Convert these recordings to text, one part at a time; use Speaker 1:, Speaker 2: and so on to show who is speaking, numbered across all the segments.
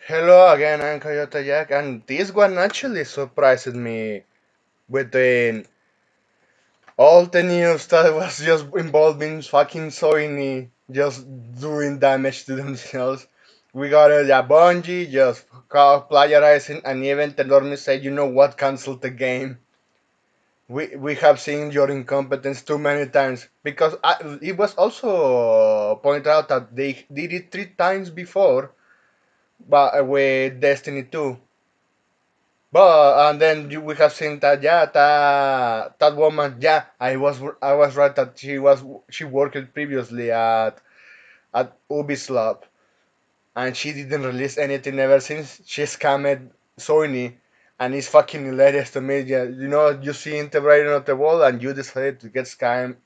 Speaker 1: Hello again, I'm Coyote Jack, and this one actually surprised me between all the news that was just involving fucking soyny just doing damage to themselves. We got a Bungie just plagiarizing, and even Telormi said, you know what, cancel the game. We have seen your incompetence too many times because it was also pointed out that they did it 3 times before, but with Destiny 2. But and then we have seen that that woman, I was right that she worked previously at Ubisoft, and she didn't release anything ever since she scammed Sony, and it's fucking hilarious to me. Yeah, you see integrating on the wall and you decided to get scammed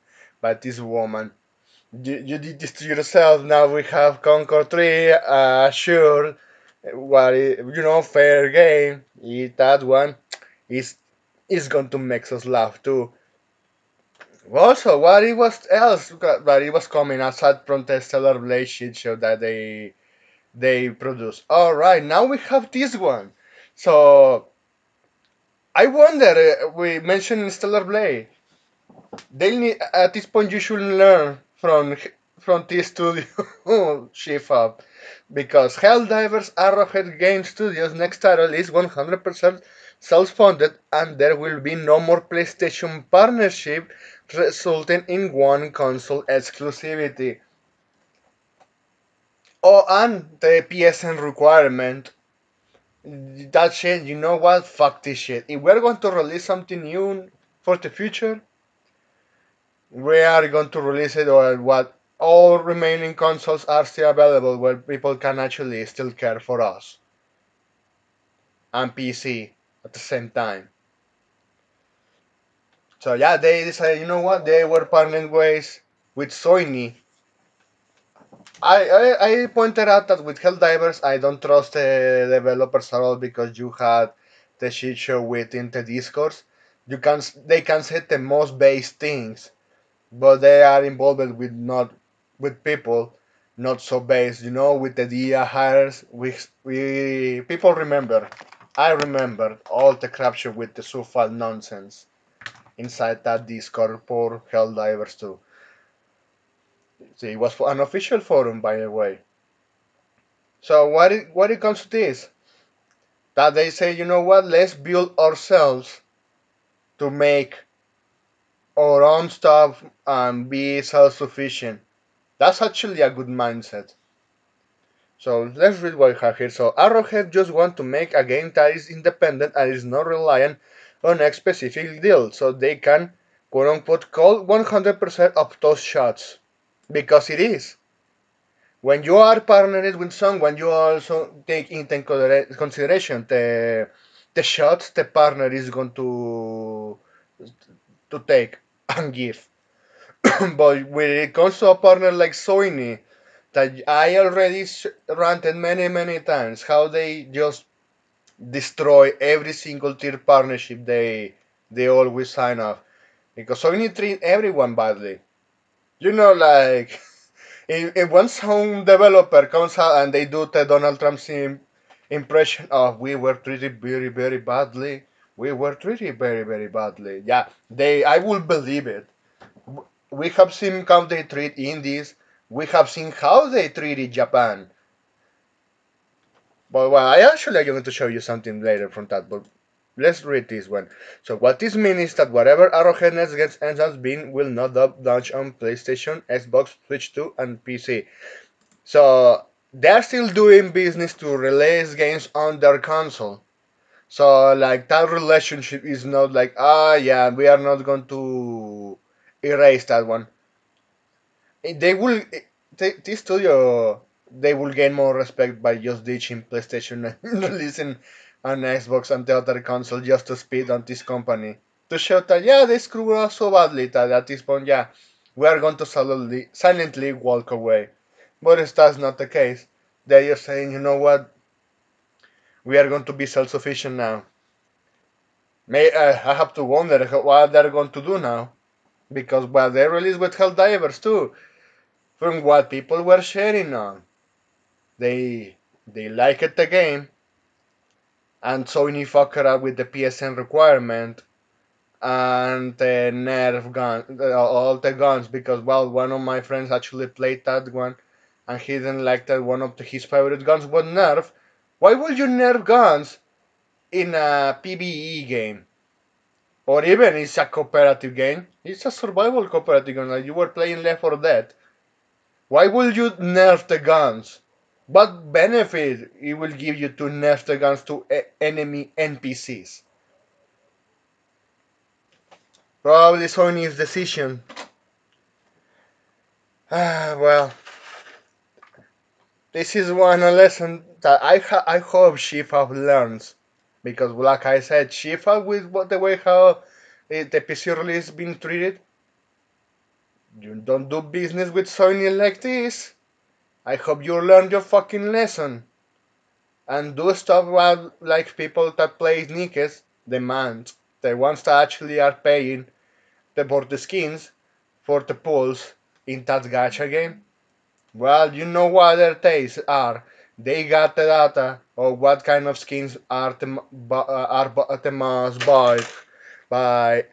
Speaker 1: by this woman. You did this to yourself. Now we have Concord 3, sure, fair game. That one is going to make us laugh too. Also, what it was else that it was coming aside from the Stellar Blade shit show that they produced. All right, now we have this one. So I wonder. We mentioned Stellar Blade. They need at this point you should learn from this studio shift up because Helldivers Arrowhead Game Studios next title is 100% self-funded and there will be no more PlayStation partnership resulting in one console exclusivity. Oh, and the PSN requirement. That shit, you know what? Fuck this shit. If we're going to release something new for the future, we are going to release it or what all remaining consoles are still available where people can actually still care for us and PC at the same time. So yeah, they decided, you know what, they were parting ways with Soyny. I pointed out that with Helldivers I don't trust the developers at all because you had the shit show within the discourse. They can say the most base things, but they are involved with not with people not so based, with the DIA hires. We people remember. I remember all the crapshoot with the Sufal nonsense inside that Discord for Helldivers too. See, it was for an official forum, by the way. So what it comes to this, that they say, you know what, let's build ourselves to make our own stuff and be self-sufficient. That's actually a good mindset. So let's read what we have here. So Arrowhead just want to make a game that is independent and is not reliant on a specific deal, so they can quote unquote call 100% of those shots. Because it is. When you are partnered with someone, you also take into consideration the shots the partner is going to take and give. But when it comes to a partner like Soyny, that I already ranted many, many times, how they just destroy every single tier partnership they always sign off. Because Sony treat everyone badly. Like if one some developer comes out and they do the Donald Trump's impression of we were treated very, very badly. We were treated very, very badly. Yeah, I will believe it. We have seen how they treat indies. We have seen how they treated Japan. But well, I actually am going to show you something later from that. But let's read this one. So what this means is that whatever Arrowhead Next gets ends up being will not launch on PlayStation, Xbox, Switch 2, and PC. So they're still doing business to release games on their console. So like that relationship is not like yeah, we are not going to erase that one. They will this studio they will gain more respect by just ditching PlayStation and releasing an Xbox and the other console just to speed on this company to show that yeah they screw us so badly that at this point yeah we are going to silently walk away. But if that's not the case, they're just saying you know what, we are going to be self-sufficient now. I have to wonder what they're going to do now because well they released with Helldivers too from what people were sharing on. They They liked the game, and Sony fucked up with the PSN requirement and the Nerf gun, all the guns, because well, one of my friends actually played that one, and he didn't like that one of his favorite guns was Nerf. Why would you nerf guns in a PvE game? Or even it's a cooperative game. It's a survival cooperative game. Like you were playing Left 4 Dead. Why would you nerf the guns? What benefit it will give you to nerf the guns to enemy NPCs? Probably Sony's decision. Well, this is one lesson that I hope Shifa learns. Because, like I said, Shifa, with the way how the PC release been treated, you don't do business with Sony like this. I hope you learn your fucking lesson and do stuff like people that play sneakers demand. The ones that actually are paying for the skins for the pulls in that gacha game. Well, you know what their tastes are. They got the data of what kind of skins are the most bought by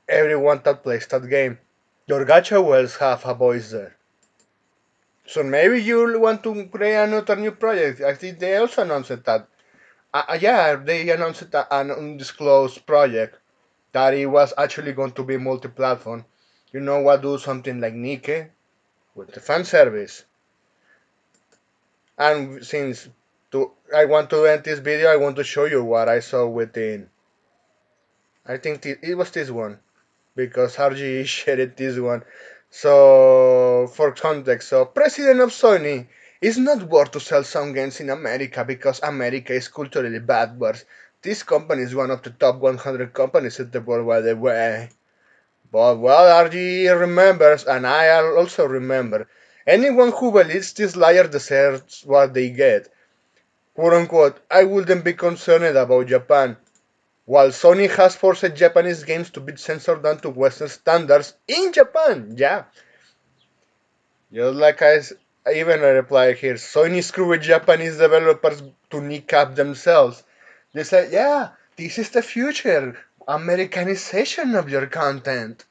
Speaker 1: everyone that plays that game. Your gacha wells have a voice there. So maybe you want to create another new project. I think they also announced that. Yeah, they announced an undisclosed project that it was actually going to be multi-platform. You know what? Do something like Nike with the fan service. And since I want to end this video, I want to show you what I saw within. I think it was this one because RG shared this one. So, for context, so President of Sony is not worth to sell some games in America because America is culturally backwards. This company is one of the top 100 companies in the world, by the way. But well, RG remembers, and I also remember. Anyone who believes this liar deserves what they get. Quote unquote, I wouldn't be concerned about Japan. While Sony has forced Japanese games to be censored down to Western standards in Japan, yeah. Just like I even reply here, Sony screwed Japanese developers to kneecap themselves. They said, yeah, this is the future. Americanization of your content.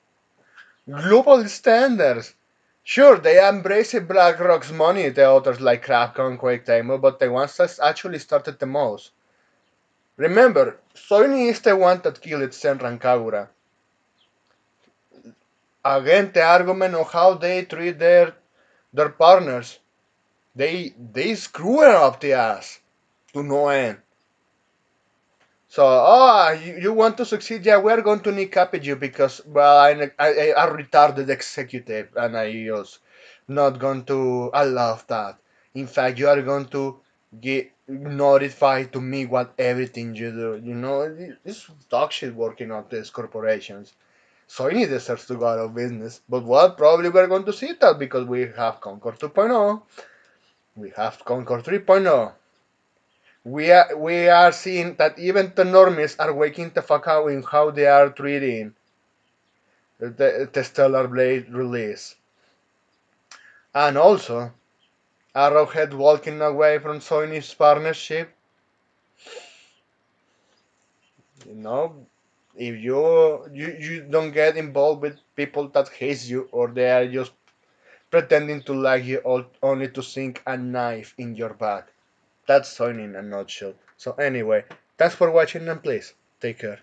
Speaker 1: Global standards. Sure, they embrace BlackRock's money, the others like Capcom, Quake Table, but the ones that actually started the most. Remember, Sony is the one that killed Senran Kagura. Again, the argument on how they treat their partners. They screw up the ass to no end. So, you want to succeed? Yeah, we're going to kneecap you because, well, I retarded executive and I was not going to allow that. In fact, you are going to get notified to me what everything you do. You know, this dog shit working on these corporations. Sony deserves to go out of business. But well, probably we're going to see that because we have Concord 2.0, we have Concord 3.0. We are seeing that even the normies are waking the fuck up in how they are treating the Stellar Blade release. And also, Arrowhead walking away from Sony's partnership. You know, if you don't get involved with people that hate you or they are just pretending to like you only to sink a knife in your back. That's Sony in a nutshell. So anyway, thanks for watching and please take care.